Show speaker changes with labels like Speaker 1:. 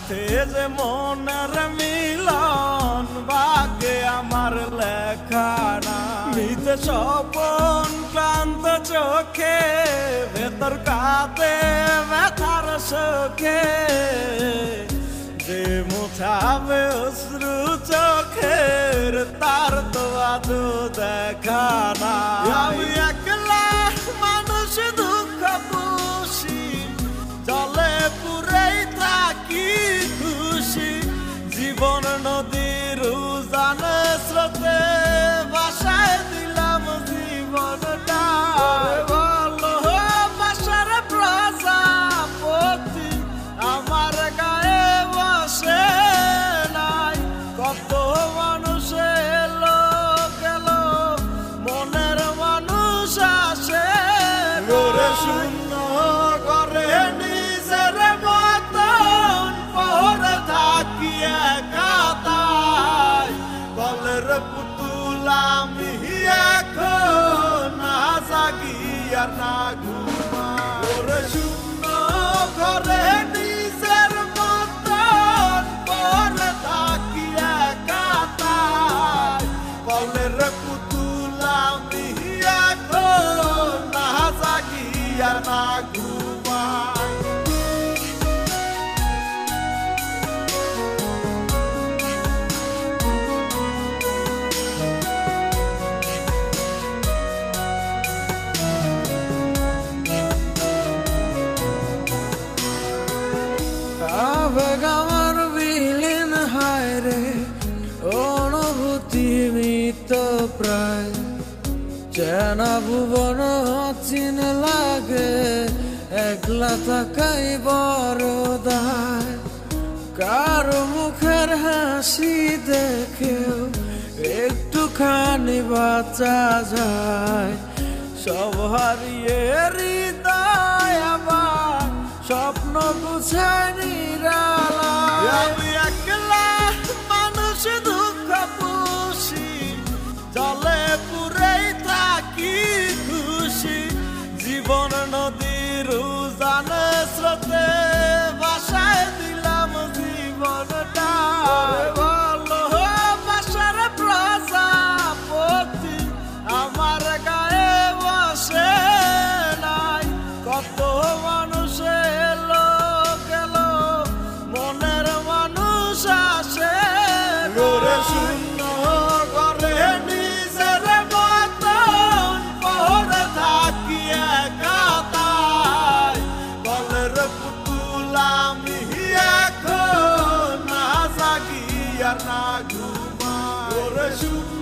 Speaker 1: সাথে যে মনের মিলন ভাগ্যে আমার লেখা না। মিথ্যে স্বপন ক্লান্ত চোখে ভেতর কাঁদে ব্যথার শোকে, যে মুছাবে অশ্রু চোখের তার তো আজ দেখা না। আমি একলা মানুষ দুঃখ পুষি, জলে পুরেই থাকি খুশি। জীবন নদীর উজান স্রোতে ভাসায় দিলাম জীবনটা। ভালোবাসার প্রজাপতি আমার গায়ে বসে নাই। কত মানুষ এলো গেল, মনের মানুষ আসে ঘরে শূন্য করে নিজের মতন পড়ে থাকি একাতায়। কলের পুতুল আমি এখন না জাগি আর না ঘুমাই। ঘরে শূন্য ঘরে নিজের মতন পড়ে থাকি একাতায়। কলের পুতুল আমি এখন না জাগি আর না ঘুমাই।
Speaker 2: আবেগ আমার বিলীন হায় রে, অনুভূতি মৃত প্রায়। চেনা ভুবন চিন লাগে, একলা থাকাই বড় দায়। কারো মুখের হাসি দেখেও একটুখানি বাঁচা যায়। সব হারিয়ে হৃদয় আবার স্বপ্ন গুছায় নিরালায়।
Speaker 1: আমি একলা মানুষ দুঃখ পুষি, জলে পুরেই থাকি খুশি। জীবন নদীর উজান স্রোতে ভাসায় দিলাম জীবনটা। ভালোবাসার প্রজাপতি আমার গায়ে বসে নাই। কত মানুষ এলো গেল, মনের মানুষ আসে ঘরে শূন্য ঘরে নিজের মতন পড়ে থাকি একাতায়। কলের পুতুল আমি এখন না জাগি আর না ঘুমাই। ঘরে শূন্য